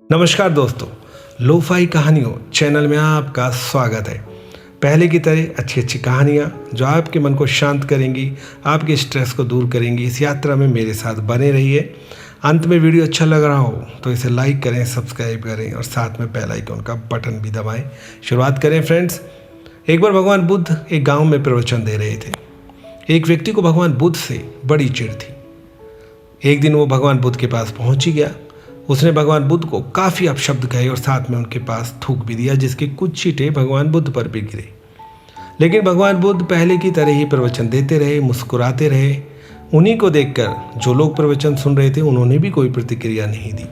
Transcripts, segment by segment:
नमस्कार दोस्तों, लोफाई कहानियों चैनल में आपका स्वागत है। पहले की तरह अच्छी अच्छी कहानियाँ जो आपके मन को शांत करेंगी, आपके स्ट्रेस को दूर करेंगी, इस यात्रा में मेरे साथ बने रहिए। अंत में वीडियो अच्छा लग रहा हो तो इसे लाइक करें, सब्सक्राइब करें और साथ में बेल आइकन का बटन भी दबाएं। शुरुआत करें फ्रेंड्स। एक बार भगवान बुद्ध एक गाँव में प्रवचन दे रहे थे। एक व्यक्ति को भगवान बुद्ध से बड़ी चिढ़ थी। एक दिन वो भगवान बुद्ध के पास पहुँच ही गया। उसने भगवान बुद्ध को काफ़ी अपशब्द कहे और साथ में उनके पास थूक भी दिया, जिसके कुछ छींटे भगवान बुद्ध पर भी गिरे। लेकिन भगवान बुद्ध पहले की तरह ही प्रवचन देते रहे, मुस्कुराते रहे। उन्हीं को देखकर जो लोग प्रवचन सुन रहे थे उन्होंने भी कोई प्रतिक्रिया नहीं दी।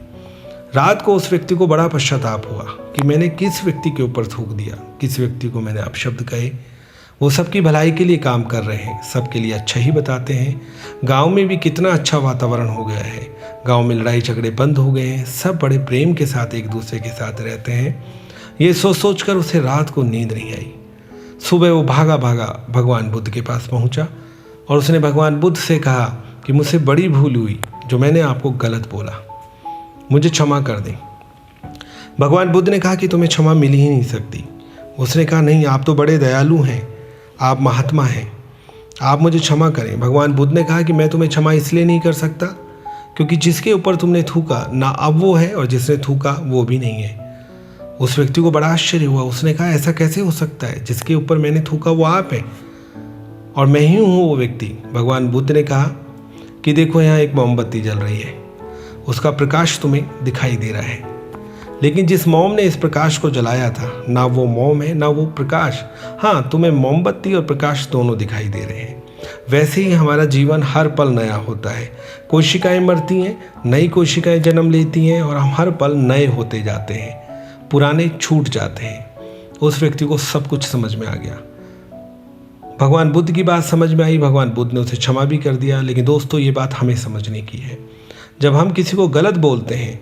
रात को उस व्यक्ति को बड़ा पश्चाताप हुआ कि मैंने किस व्यक्ति के ऊपर थूक दिया, किस व्यक्ति को मैंने अपशब्द कहे। वो सबकी भलाई के लिए काम कर रहे हैं, सबके लिए अच्छा ही बताते हैं। गांव में भी कितना अच्छा वातावरण हो गया है। गांव में लड़ाई झगड़े बंद हो गए हैं, सब बड़े प्रेम के साथ एक दूसरे के साथ रहते हैं। ये सोच कर उसे रात को नींद नहीं आई। सुबह वो भागा भागा भगवान बुद्ध के पास पहुंचा और उसने भगवान बुद्ध से कहा कि मुझसे बड़ी भूल हुई जो मैंने आपको गलत बोला, मुझे क्षमा कर दें। भगवान बुद्ध ने कहा कि तुम्हें क्षमा मिल ही नहीं सकती। उसने कहा नहीं, आप तो बड़े दयालु हैं, आप महात्मा हैं, आप मुझे क्षमा करें। भगवान बुद्ध ने कहा कि मैं तुम्हें क्षमा इसलिए नहीं कर सकता क्योंकि जिसके ऊपर तुमने थूका ना अब वो है और जिसने थूका वो भी नहीं है। उस व्यक्ति को बड़ा आश्चर्य हुआ। उसने कहा ऐसा कैसे हो सकता है, जिसके ऊपर मैंने थूका वो आप हैं और मैं ही हूँ वो व्यक्ति। भगवान बुद्ध ने कहा कि देखो यहाँ एक मोमबत्ती जल रही है, उसका प्रकाश तुम्हें दिखाई दे रहा है, लेकिन जिस मोम ने इस प्रकाश को जलाया था ना वो मोम है ना वो प्रकाश। हाँ, तुम्हें मोमबत्ती और प्रकाश दोनों दिखाई दे रहे हैं। वैसे ही हमारा जीवन हर पल नया होता है। कोशिकाएं मरती हैं, नई कोशिकाएं जन्म लेती हैं और हम हर पल नए होते जाते हैं, पुराने छूट जाते हैं। उस व्यक्ति को सब कुछ समझ में आ गया। भगवान बुद्ध की बात समझ में आई। भगवान बुद्ध ने उसे क्षमा भी कर दिया। लेकिन दोस्तों, ये बात हमें समझने की है। जब हम किसी को गलत बोलते हैं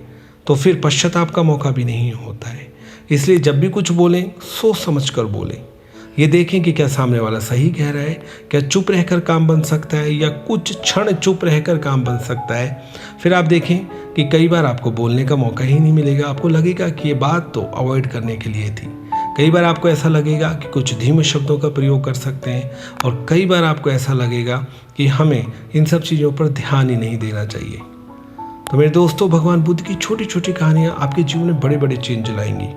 तो फिर पश्चाताप का मौका भी नहीं होता है। इसलिए जब भी कुछ बोलें सोच समझ कर बोलें। ये देखें कि क्या सामने वाला सही कह रहा है, क्या चुप रहकर काम बन सकता है या कुछ क्षण चुप रहकर काम बन सकता है। फिर आप देखें कि कई बार आपको बोलने का मौका ही नहीं मिलेगा। आपको लगेगा कि ये बात तो अवॉइड करने के लिए थी। कई बार आपको ऐसा लगेगा कि कुछ धीमे शब्दों का प्रयोग कर सकते हैं और कई बार आपको ऐसा लगेगा कि हमें इन सब चीज़ों पर ध्यान ही नहीं देना चाहिए। तो मेरे दोस्तों, भगवान बुद्ध की छोटी छोटी कहानियाँ आपके जीवन में बड़े बड़े चेंज लाएंगी।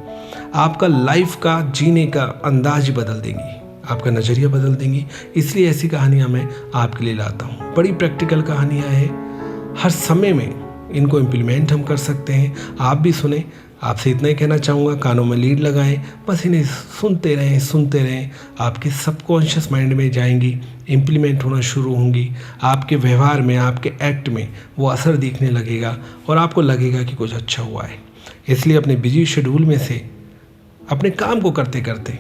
आपका लाइफ का जीने का अंदाज ही बदल देंगी, आपका नज़रिया बदल देंगी। इसलिए ऐसी कहानियाँ मैं आपके लिए लाता हूँ। बड़ी प्रैक्टिकल कहानियाँ हैं, हर समय में इनको इम्प्लीमेंट हम कर सकते हैं। आप भी सुने। आपसे इतना ही कहना चाहूँगा, कानों में लीड लगाएं, बस इन्हें सुनते रहें। आपके सबकॉन्शियस माइंड में जाएंगी, इम्प्लीमेंट होना शुरू होंगी। आपके व्यवहार में, आपके एक्ट में वो असर दिखने लगेगा और आपको लगेगा कि कुछ अच्छा हुआ है। इसलिए अपने बिजी शेड्यूल में से अपने काम को करते करते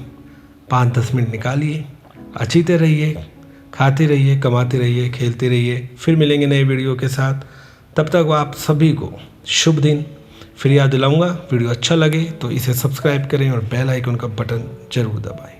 5-10 मिनट निकालिए, अच्छीते रहिए, खाते रहिए, कमाते रहिए, खेलते रहिए। फिर मिलेंगे नए वीडियो के साथ। तब तक आप सभी को शुभ दिन। फिर याद दिलाऊंगा, वीडियो अच्छा लगे तो इसे सब्सक्राइब करें और बेल आइकन का बटन जरूर दबाएं।